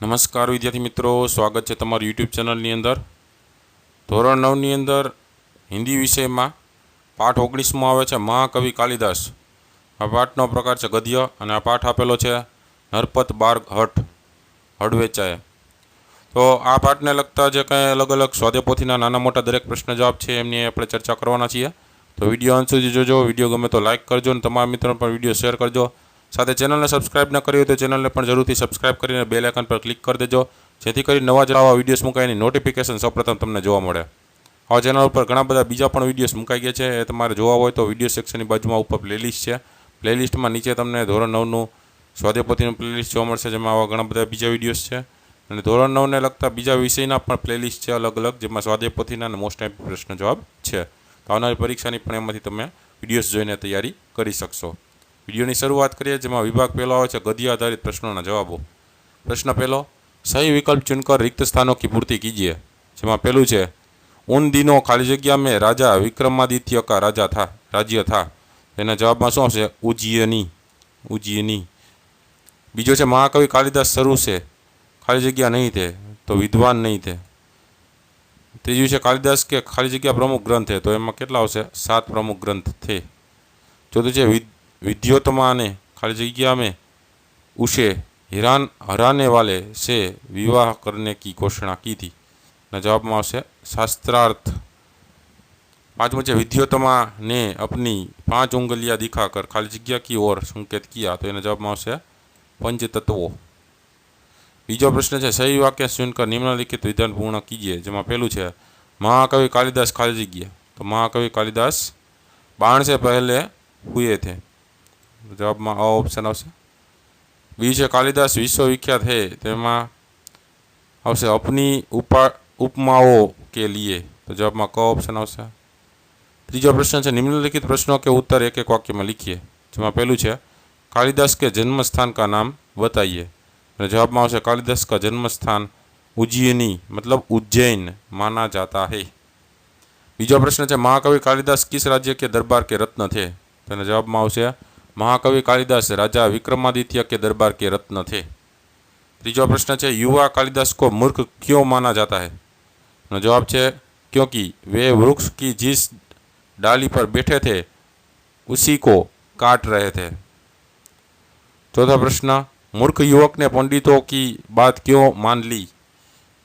નમસ્કાર વિદ્યાર્થી મિત્રો, સ્વાગત છે તમારું યુટ્યુબ ચેનલની અંદર। ધોરણ 9ની અંદર હિન્દી વિષયમાં પાઠ 19માં આવે છે મહાકવિ કાલિદાસ। આ પાઠનો પ્રકાર છે ગદ્ય અને આ પાઠ આપેલો છે નરપત બાર્ગ હડવેચાએ। તો આ પાઠને લગતા જે કંઈ અલગ અલગ સ્વાધ્યાય પોથીના નાના મોટા દરેક પ્રશ્ન જવાબ છે એમની આપણે ચર્ચા કરવાના છીએ। તો વિડીયો અંત સુધી જોજો। વિડીયો ગમે તો લાઇક કરજો અને તમારા મિત્રોને પણ વિડીયો શેર કરજો। સાથે ચેનલને સબસ્ક્રાઇબ ન કરી હોય તો ચેનલને પણ જરૂરથી સબસ્ક્રાઇબ કરીને બેલ આઇકન પર ક્લિક કરી દેજો, જેથી કરી નવા જ આવા વિડીયોઝ મુકાય એની નોટિફિકેશન સૌપ્રથમ તમને જોવા મળે। આ ચેનલ ઉપર ઘણા બધા બીજા પણ વિડીયોઝ મુકાઈ ગયા છે, એ તમારે જોવા હોય તો વિડીયો સેક્શનની બાજુમાં ઉપર પ્લેલિસ્ટ છે। પ્લેલિસ્ટમાં નીચે તમને ધોરણ 9નું સ્વાધ્યાય પોથીનું પ્લેલિસ્ટ જોવા મળશે, જેમાં આવા ઘણા બધા બીજા વિડીયોઝ છે અને ધોરણ 9ને લગતા બીજા વિષયના પણ પ્લેલિસ્ટ છે અલગ અલગ, જેમાં સ્વાધ્યાય પોથીના અને મોસ્ટ ટાઈમ પ્રશ્ન જવાબ છે। તો આવનારી પરીક્ષાની પણ એમાંથી તમે વિડીયોઝ જોઈને તૈયારી કરી શકશો। વિડીયોની શરૂઆત કરીએ, જેમાં વિભાગ પહેલો આવે છે गद्य आधारित प्रश्नों जवाबों। प्रश्न पहलो, सही विकल्प चुनकर रिक्त स्थानों की पूर्ति कीजिए। जेમાં પહેલું છે उन दिनों खाली जग्या में राजा विक्रमादित्य का राज्य था। એના જવાબમાં શું આવશે? उज्जयिनी। બીજો છે महाकवि कालिदास शरू से खाली जग्या नहीं थे तो विद्वान नहीं थे। ત્રીજું છે कालिदास के खाली जग्या प्रमुख ग्रंथ है, तो એમાં કેટલા આવશે? 7 प्रमुख ग्रंथ थे। चौथું છે विद्योत्तमा ने खाली जगह में उसे हराने वाले से विवाह करने की घोषणा की थी। जवाब में आवशे शास्त्रार्थ। पांचवा है विद्योत्तमा ने अपनी 5 उंगलियां दिखाकर खाली जगह की ओर संकेत किया, तो जवाब में आवशे पंचतत्वों। बीजो प्रश्न है सही वाक्य सुनकर निम्नलिखित विधान पूर्ण कीजिए। जेमा पहलू है महाकवि कालिदास खाली जगह, तो महाकवि कालिदास बाण से पहले हुए थे। जवाब में आ ऑप्शन आवशे। बीज है कालिदास विश्वविख्यात है, तेमा आवशे अपनी उपमाओं के लिए, तो जवाब में क ऑप्शन आवशे। तीजो प्रश्न है निम्नलिखित प्रश्नों के उत्तर एक एक वाक्य में लिखिए। जेमा पहलू है कालिदास के जन्म स्थान का नाम बताइए। जवाब में आवशे कालिदास का जन्म स्थान उज्जयिनी मतलब उज्जैन माना जाता है। बीजो प्रश्न है महाकवि कालिदास किस राज्य के दरबार के रत्न थे। तो जवाब में आवशे महाकवि कालिदास राजा विक्रमादित्य के दरबार के रत्न थे। तीजो प्रश्न है युवा कालिदास को मूर्ख क्यों माना जाता है। जवाब है क्योंकि वे वृक्ष की जिस डाली पर बैठे थे उसी को काट रहे थे। चौथा प्रश्न मूर्ख युवक ने पंडितों की बात क्यों मान ली।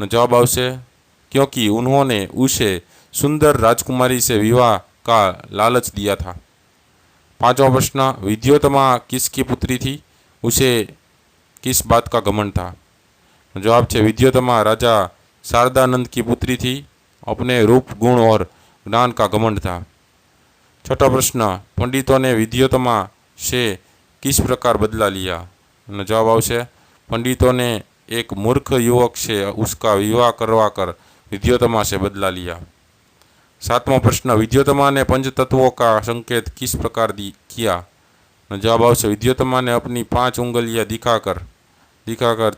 जवाब आवशे क्योंकि उन्होंने उसे सुंदर राजकुमारी से विवाह का लालच दिया था। पांचवा प्रश्न विद्योत्तमा किसकी पुत्री थी, उसे किस बात का घमंड था। जवाब है विद्योत्तमा राजा शारदानंद की पुत्री थी, अपने रूप गुण और ज्ञान का घमंड था। छठा प्रश्न पंडितों ने विद्योत्तमा से किस प्रकार बदला लिया। जवाब आवशे पंडितों ने एक मूर्ख युवक से उसका विवाह करवाकर विद्योत्तमा से बदला लिया। सातवां प्रश्न विद्योत्तमा ने पंचतत्वों का संकेत किस प्रकार किया। जवाब आवशे विद्योत्तमा ने अपनी 5 उंगलियां दिखाकर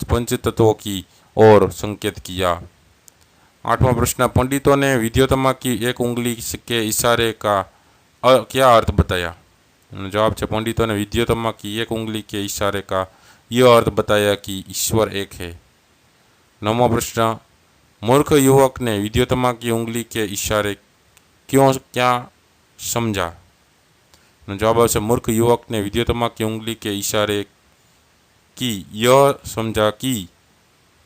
पंचतत्वों की ओर संकेत किया। आठवां प्रश्न पंडितों ने विद्योत्तमा की एक उंगली के इशारे का क्या अर्थ बताया। जवाब है पंडितों ने विद्योत्तमा की एक उंगली के इशारे का यह अर्थ बताया कि ईश्वर एक है। नौवां प्रश्न मूर्ख युवक ने विद्योत्तमा की उंगली के इशारे क्या समझा। जवाब है मूर्ख युवक ने विद्योत्तमा की उंगली के इशारे की यह समझा कि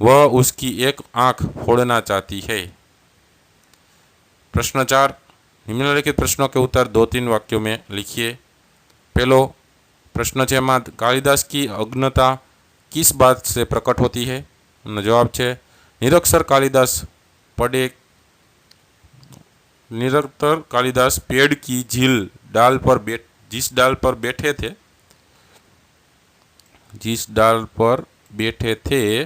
वह उसकी एक आंख फोड़ना चाहती है। प्रश्न 4 निम्नलिखित प्रश्नों के उत्तर 2-3 वाक्यों में लिखिए। पहलो प्रश्न है कालिदास की अज्ञता किस बात से प्रकट होती है। जवाब है निरक्षर कालिदास पेड़ की जिस डाल पर बैठे थे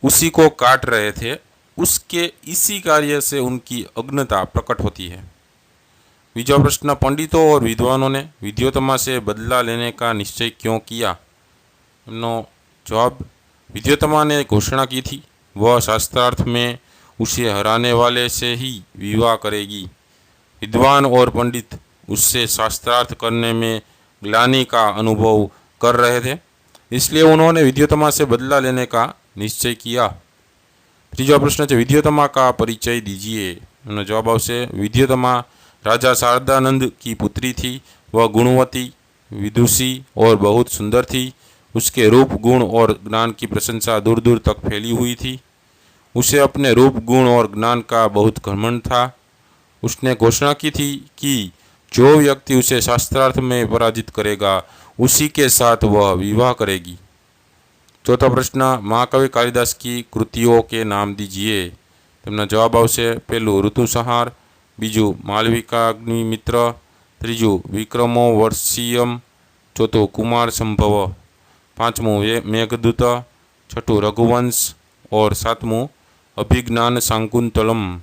उसी को काट रहे थे, उसके इसी कार्य से उनकी अज्ञता प्रकट होती है। बीजा प्रश्न पंडितों और विद्वानों ने विद्योत्तमा से बदला लेने का निश्चय क्यों किया। जवाब विद्योत्तमा ने घोषणा की थी वह शास्त्रार्थ में उसे हराने वाले से ही विवाह करेगी। विद्वान और पंडित उससे शास्त्रार्थ करने में ग्लानि का अनुभव कर रहे थे। इसलिए उन्होंने विद्योत्तमा से बदला लेने का निश्चय किया। तीजा प्रश्न है विद्योत्तमा का परिचय दीजिए। एनो जवाब आवशे विद्योत्तमा राजा शारदानंद की पुत्री थी। वह गुणवती, विदुषी और बहुत सुंदर थी। उसके रूप, गुण और ज्ञान की प्रशंसा दूर दूर तक फैली हुई थी। उसे अपने रूप, गुण और ज्ञान का बहुत घमंड था। उसने घोषणा की थी कि जो व्यक्ति उसे शास्त्रार्थ में पराजित करेगा उसी के साथ वह विवाह करेगी। चौथा प्रश्न, महाकवि कालिदास की कृतियों के नाम दीजिए। तेमना जवाब आवशे पहलू ऋतुसंहार, बीजू मालविका अग्निमित्र, तीजू विक्रमो वर्षीयम, चौथो कुमार संभव, पांचमू मेघदूत, छठू रघुवंश और सातमू अभिज्ञान शाकुंतलम।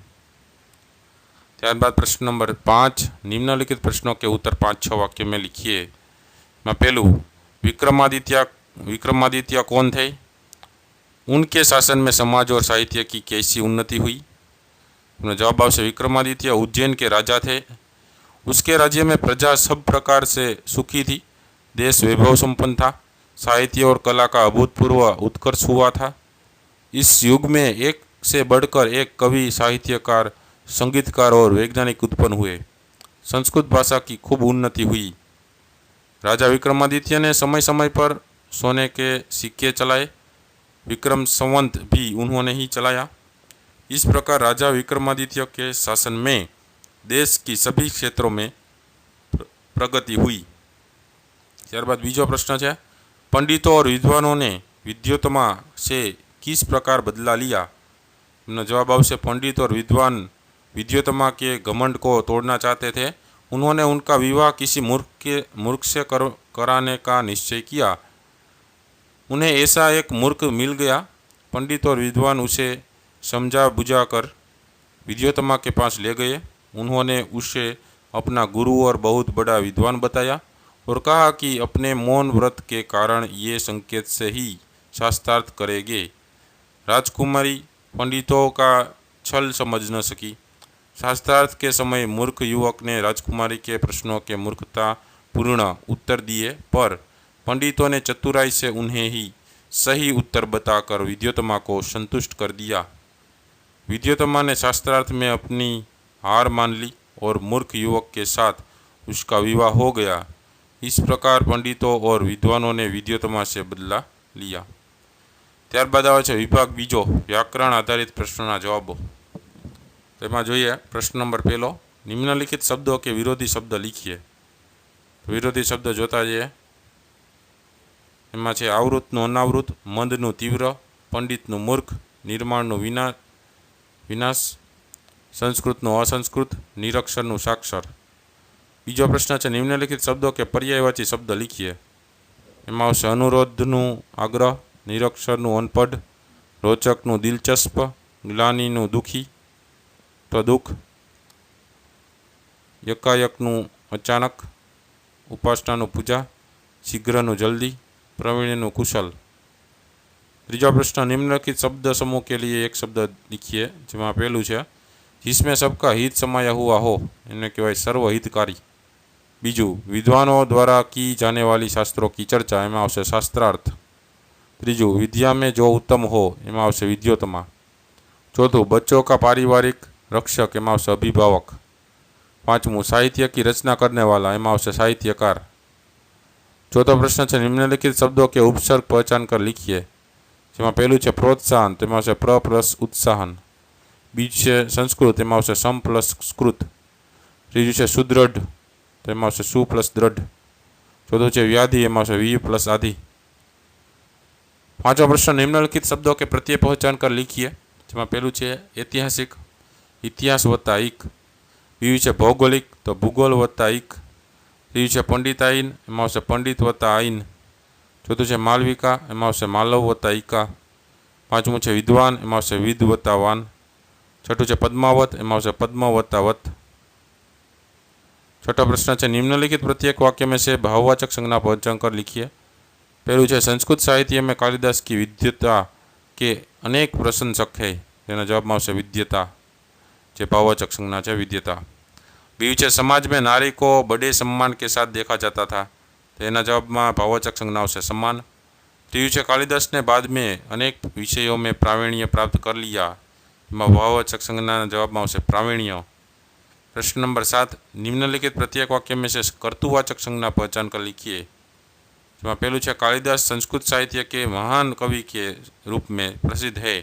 त्यारबाद प्रश्न नंबर 5, निम्नलिखित प्रश्नों के उत्तर 5-6 वाक्य में लिखिए। मैं पहलू विक्रमादित्य कौन थे? उनके शासन में समाज और साहित्य की कैसी उन्नति हुई? जवाब आवश्य विक्रमादित्य उज्जैन के राजा थे। उसके राज्य में प्रजा सब प्रकार से सुखी थी। देश वैभव संपन्न था। साहित्य और कला का अभूतपूर्व उत्कर्ष हुआ था। इस युग में एक से बढ़कर एक कवि, साहित्यकार, संगीतकार और वैज्ञानिक उत्पन्न हुए। संस्कृत भाषा की खूब उन्नति हुई। राजा विक्रमादित्य ने समय समय पर सोने के सिक्के चलाए। विक्रम संवत भी उन्होंने ही चलाया। इस प्रकार राजा विक्रमादित्य के शासन में देश की सभी क्षेत्रों में प्रगति हुई। त्यारबाद बीजो प्रश्न है, पंडितों और विद्वानों ने विद्योत्तमा से किस प्रकार बदला लिया? जवाब आवश्य पंडित और विद्वान विद्योत्तमा के घमंड को तोड़ना चाहते थे। उन्होंने उनका विवाह किसी मूर्ख से कराने का निश्चय किया। उन्हें ऐसा एक मूर्ख मिल गया। पंडित और विद्वान उसे समझा बुझा कर विद्योत्तमा के पास ले गए। उन्होंने उसे अपना गुरु और बहुत बड़ा विद्वान बताया और कहा कि अपने मौन व्रत के कारण ये संकेत से ही शास्त्रार्थ करेंगे। राजकुमारी पंडितों का छल समझ न सकी। शास्त्रार्थ के समय मूर्ख युवक ने राजकुमारी के प्रश्नों के मूर्खता पूर्ण उत्तर दिए, पर पंडितों ने चतुराई से उन्हें ही सही उत्तर बताकर विद्योत्तमा को संतुष्ट कर दिया। विद्योत्तमा ने शास्त्रार्थ में अपनी हार मान ली और मूर्ख युवक के साथ उसका विवाह हो गया। इस प्रकार पंडितों और विद्वानों ने विद्योत्तमा से बदला लिया। त्यारबाद आवे छे विभाग बीजो, व्याकरण आधारित प्रश्नों जवाबों। तेमां जोईए प्रश्न नंबर 1, निम्नलिखित शब्दों के विरोधी शब्द लिखिए। विरोधी शब्द जोता जईए। एमां छे आवृतनु अनावृत, मंदनु तीव्र, पंडितनु मूर्ख, निर्माणनु विनाश, संस्कृतनु असंस्कृत, निरक्षरनु साक्षर। बीजो प्रश्न है, निम्नलिखित शब्दों के पर्यायवाची शब्द लिखिए। एमां आवशे अनुरोधनु आग्रह, निरक्षरनु अनपढ़, रोचकनु दिलचस्प, ग्लानिनु दुखी तो दुख, यकायकनु अचानक, उपासनानु पूजा, शीघ्रनु जल्दी, प्रवीणनु कुशल। तीजो प्रश्न, निम्नलिखित शब्द समूह के लिए एक शब्द लिखिए। जेमां पहलू है, जिसमें सबका हित समाया हुआ हो, इन्हें कहवाय सर्वहितकारी। बीजू, विद्वानों द्वारा की जाने वाली शास्त्रों की चर्चा, एमां आवशे शास्त्रार्थ। तीजू, विद्या में जो उत्तम हो, एमां आवशे विद्योत्तमा। चौथुं, बच्चों का पारिवारिक रक्षक, एमां आवशे अभिभावक। पांचमू, साहित्य की रचना करने वाला, एमां आवशे साहित्यकार। चौथो प्रश्न है, निम्नलिखित शब्दों के उपसर्ग पहचान कर लिखिए। जेमां पहलू है प्रोत्साहन, तेमां आवशे प्र प्लस उत्साहन। बीज है संस्कृत, तेमां आवशे सम प्लस स्कृत। तीजू है सुदृढ़, तेमां आवशे सु प्लस दृढ़। चौथो है व्याधि, एमां आवशे वी प्लस आधि। पांचवा प्रश्न, निम्नलिखित शब्दों के प्रत्यय पहचान कर लिखिए। जेमां पहलू है ऐतिहासिक, इतिहास वत्ता इक। बीजू है भौगोलिक, तो भूगोल वत्ता इक। तीजू है पंडिताइन, एमां आवशे पंडित वत्ता आइन। चौथुं है मालविका, एमां आवशे मालव वत्ता इका। पांचमું है विद्वान, एमां आवशे विद वत्ता वान। छठुं है पद्मावत, एमां आवशे पद्म वत्ता वत। छठो प्रश्न है, निम्नलिखित प्रत्येक वाक्य में से भाववाचक संज्ञा पहचान कर लिखिए। पहलू है संस्कृत साहित्य में कालिदास की विद्यता के अनेक प्रशंसक है, जेना जवाब में आवशे विद्यता, जे भाववाचक संज्ञा है विद्यता। बीजू है समाज में नारी को बड़े सम्मान के साथ देखा जाता था, तेना जवाब में भाववाचक संज्ञा आवशे सम्मान। त्रियु है कालिदास ने बाद में अनेक विषयों में प्रावीण्य प्राप्त कर लिया। भाववाचक संज्ञा जवाब में आवशे प्रावीण्य। प्रश्न नंबर 7, निम्नलिखित प्रत्येक वाक्य में से कर्तुवाचक संज्ञा पहचान कर लिखिए। जेમાં पहलू है कालिदास संस्कृत साहित्य के महान कवि के रूप में प्रसिद्ध है।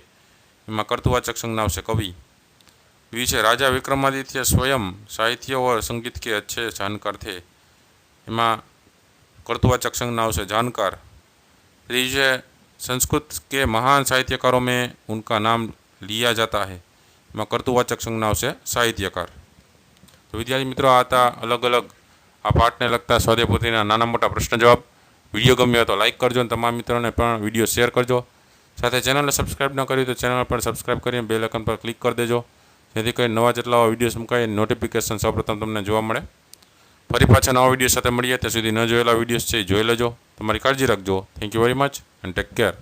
एમાં कर्तुवाचक संज्ञा आवशे कवि। बीजू है राजा विक्रमादित्य स्वयं साहित्य और संगीत के अच्छे जानकार थे। एમાં कर्तुवाचक संज्ञा आवशे जानकार। तीजू है संस्कृत के महान साहित्यकारों में उनका नाम लिया जाता है। एમાં कर्तुवाचक संज्ञा आवशे साहित्यकार। तो विद्यार्थी मित्रों आ था अलग अलग आ पाठ ने लगता स्वाध्याय पोथीना नाना मोटा प्रश्न जवाब। विडियो गम्यो तो लाइक करजो, तमाम मित्रों ने पण विडियो शेर करजो। साथ चेनल ने सब्सक्राइब न करी तो चेनल पर सब्सक्राइब कर बेल आइकन पर क्लिक कर देजो, जेथी कई नवा जेटला विडियोस मुकाय नोटिफिकेशन सौप्रथम तमने जोवा मळे। फरी पाछा नवा विडियो साथे मळीए, त्यां सुधी न जोयेला विडियोस छे जोई लेजो। तमारी काळजी राखजो। Thank you very much and take care.